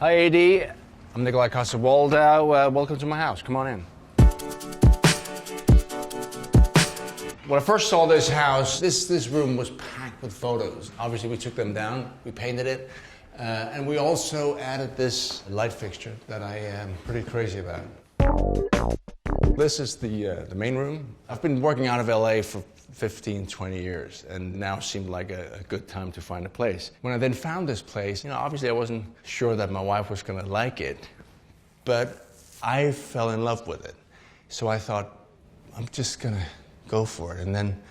Hi, AD. I'm Nikolai Coster-Waldau. Welcome to my house. Come on in. When I first saw this house, this room was packed with photos. Obviously, we took them down, we painted it, and we also added this light fixture that I am pretty crazy about. This is the main room. I've been working out of LA for 15, 20 years, and now seemed like a good time to find a place. When I then found this place, obviously I wasn't sure that my wife was gonna like it, but I fell in love with it. So I thought, I'm just gonna go for it, and then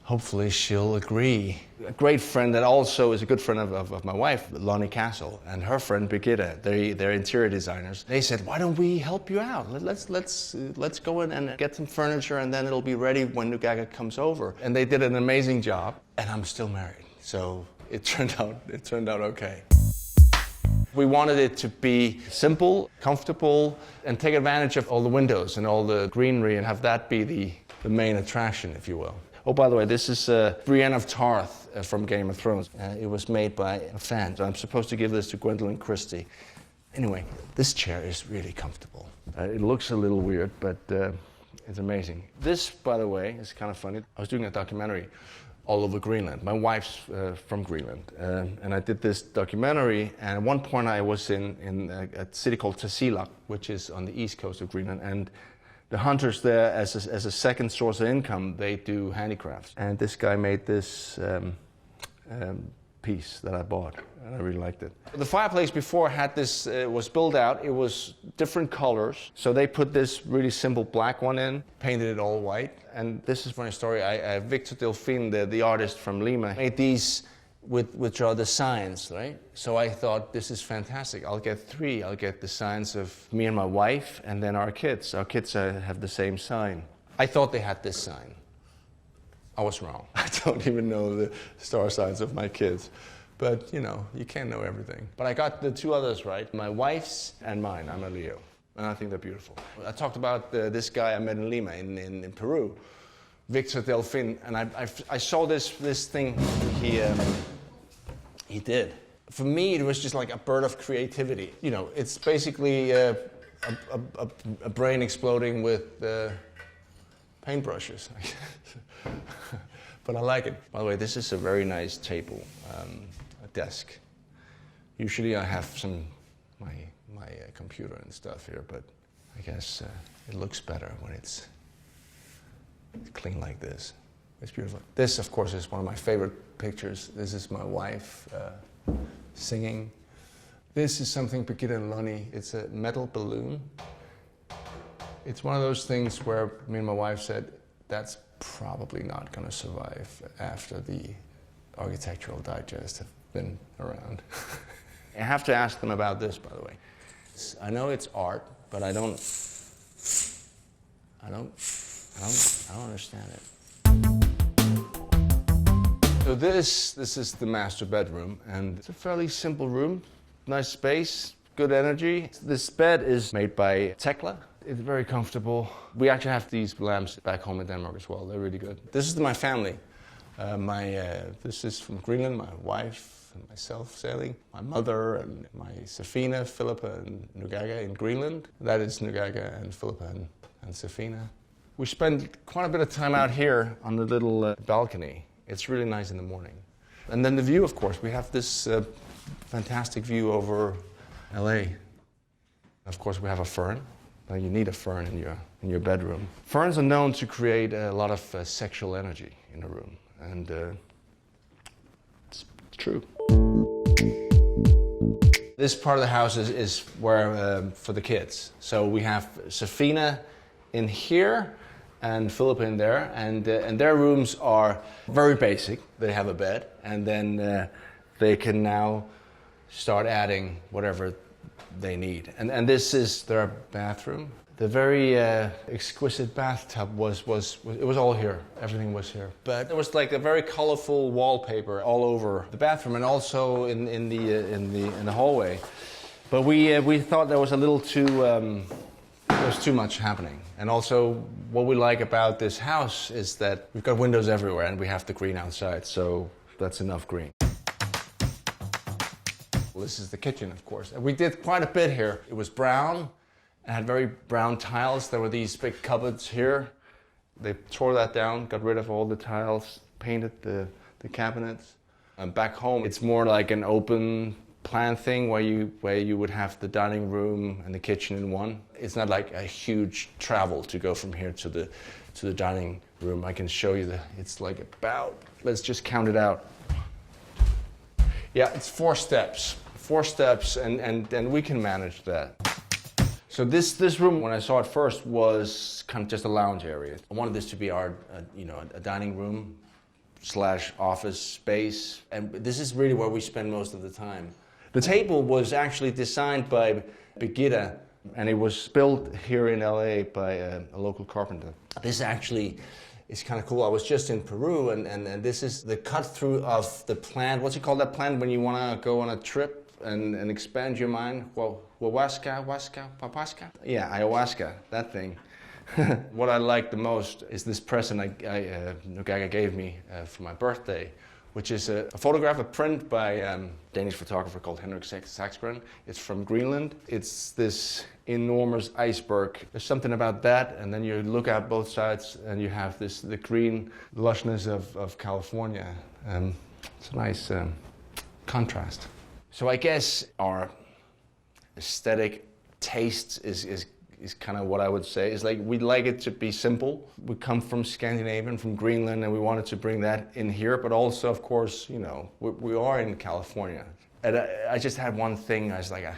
hopefully she'll agree. A great friend that also is a good friend of my wife, Lonnie Castle, and her friend Birgitta, they're interior designers. They said, why don't we help you out? Let's go in and get some furniture, and then it'll be ready when Nugaga comes over. And they did an amazing job, and I'm still married. So it turned out okay. We wanted it to be simple, comfortable, and take advantage of all the windows and all the greenery and have that be the main attraction, if you will. Oh, by the way, this is Brienne of Tarth from Game of Thrones. It was made by a fan. So I'm supposed to give this to Gwendolyn Christie. Anyway, this chair is really comfortable. It looks a little weird, but it's amazing. This, by the way, is kind of funny. I was doing a documentary all over Greenland. My wife's from Greenland, and I did this documentary, and at one point I was in a city called Tasiilaq, which is on the east coast of Greenland, and the hunters there, as a second source of income, they do handicrafts. And this guy made this piece that I bought, and I really liked it. The fireplace before had this, was built out, it was different colors. So they put this really simple black one in, painted it all white. And this is a funny story, Victor Delfin, the artist from Lima, made these which are the signs, right? So I thought, this is fantastic. I'll get three. I'll get the signs of me and my wife, and then our kids. Our kids have the same sign. I thought they had this sign. I was wrong. I don't even know the star signs of my kids. But, you can't know everything. But I got the two others right, my wife's and mine. I'm a Leo, and I think they're beautiful. I talked about this guy I met in Lima, in Peru. Victor Delfin, and I saw this thing he did. For me, it was just like a bird of creativity. It's basically a brain exploding with paintbrushes. But I like it. By the way, this is a very nice table, a desk. Usually I have my computer and stuff here, but I guess it looks better when it's clean like this. It's beautiful. This, of course, is one of my favorite pictures. This is my wife singing. This is something Birgitta and Lonnie. It's a metal balloon. It's one of those things where me and my wife said, that's probably not going to survive after the Architectural Digest have been around. I have to ask them about this, by the way. I know it's art, but I don't understand it. So this is the master bedroom, and it's a fairly simple room, nice space, good energy. This bed is made by Tekla. It's very comfortable. We actually have these lamps back home in Denmark as well. They're really good. This is my family. This is from Greenland, my wife and myself sailing. My mother and my Safina, Philippa, and Nugaga in Greenland. That is Nugaga and Philippa and Safina. We spend quite a bit of time out here on the little balcony. It's really nice in the morning. And then the view, of course. We have this fantastic view over LA. Of course, we have a fern. You need a fern in your bedroom. Ferns are known to create a lot of sexual energy in a room, and it's true. This part of the house is where for the kids. So we have Safina in here and Philippa in there, and their rooms are very basic. They have a bed, and then they can now start adding whatever they need. And this is their bathroom. The very exquisite bathtub was all here. Everything was here. But there was like a very colorful wallpaper all over the bathroom and also in the hallway. But we thought there was a little too there's too much happening. And also what we like about this house is that we've got windows everywhere and we have the green outside, so that's enough green. Well, this is the kitchen, of course. And we did quite a bit here. It was brown. It had very brown tiles. There were these big cupboards here. They tore that down, got rid of all the tiles, painted the cabinets. And back home, it's more like an open plan thing where you would have the dining room and the kitchen in one. It's not like a huge travel to go from here to the dining room. I can show you it's like about, let's just count it out. Yeah, it's 4 steps. 4 steps, and we can manage that. So this room, when I saw it first, was kind of just a lounge area. I wanted this to be our, a dining room / office space, and this is really where we spend most of the time. The table was actually designed by Birgitta, and it was built here in LA by a local carpenter. This actually is kind of cool. I was just in Peru, and this is the cut through of the plant. What's it called, that plant when you want to go on a trip and expand your mind? Ayahuasca? Yeah, ayahuasca, that thing. What I like the most is this present Nugaga gave me for my birthday, which is a photograph, a print by a Danish photographer called Henrik Saxgren. It's from Greenland. It's this enormous iceberg. There's something about that, and then you look at both sides and you have the green lushness of California. It's a nice contrast. So I guess our aesthetic taste is kind of what I would say. It's like we like it to be simple. We come from Scandinavia, from Greenland, and we wanted to bring that in here, but also, of course, we are in California. And I just had one thing. I was like, there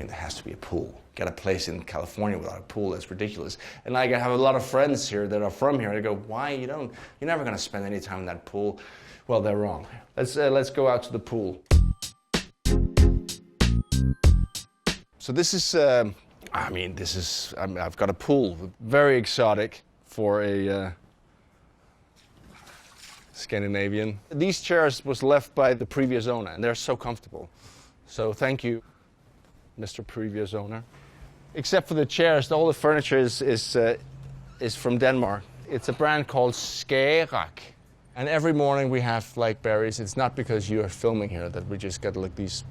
has to be a pool. Got a place in California without a pool? That's ridiculous. And I have a lot of friends here that are from here. They go, why? You're never going to spend any time in that pool. Well, they're wrong. Let's go out to the pool. So this is. I've got a pool, very exotic for a Scandinavian. These chairs was left by the previous owner, and they're so comfortable. So thank you, Mr. Previous Owner. Except for the chairs, all the furniture is from Denmark. It's a brand called Skagerak. And every morning we have like berries. It's not because you are filming here that we just got like these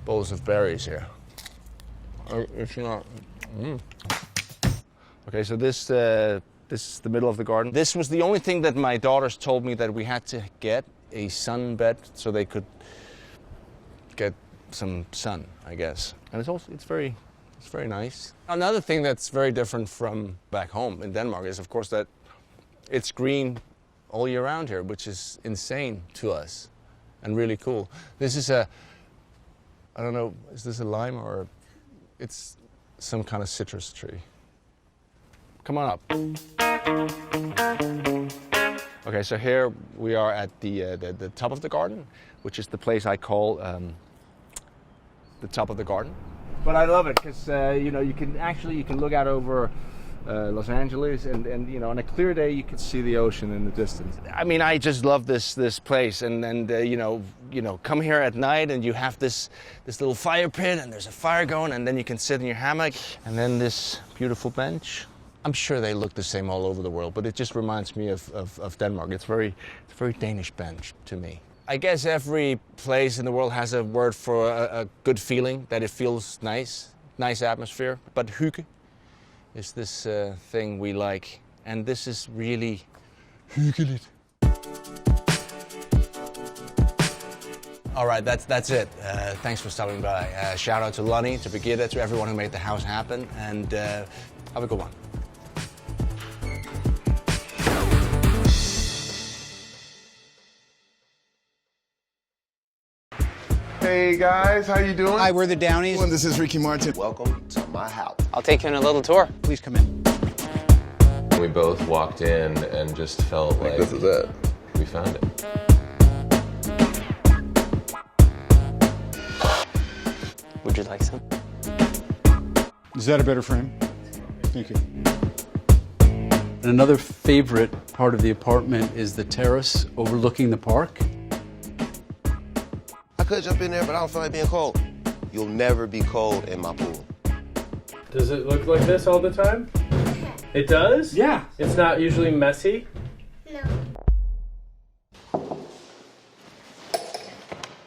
bowls of berries here. It's not. Okay, so this is the middle of the garden. This was the only thing that my daughters told me that we had to get a sun bed so they could get some sun, I guess. And it's very nice. Another thing that's very different from back home in Denmark is, of course, that it's green all year round here, which is insane to us and really cool. This is I don't know, is this a lime or it's some kind of citrus tree. Come on up. Okay, so here we are at the top of the garden, which is the place I call the top of the garden. But I love it because you can look out over Los Angeles, and on a clear day you can see the ocean in the distance. I mean, I just love this place, and come here at night and you have this little fire pit and there's a fire going, and then you can sit in your hammock, and then this beautiful bench. I'm sure they look the same all over the world, but it just reminds me of Denmark. It's a very Danish bench to me. I guess every place in the world has a word for a good feeling, that it feels nice atmosphere, but hygge is this thing we like, and this is really hyggeligt. All right, that's it. Thanks for stopping by. Shout out to Lonnie, to Birgitta, to everyone who made the house happen, and have a good one. Hey guys, how you doing? Hi, we're the Downies. And this is Ricky Martin. Welcome to my house. I'll take you on a little tour. Please come in. We both walked in and just felt like this is it. We found it. Would you like some? Is that a better frame? Thank you. Another favorite part of the apartment is the terrace overlooking the park. I could jump in there, but I don't feel like being cold. You'll never be cold in my pool. Does it look like this all the time? It does? Yeah. It's not usually messy?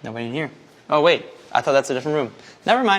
Nobody in here. Oh, wait. I thought that's a different room. Never mind.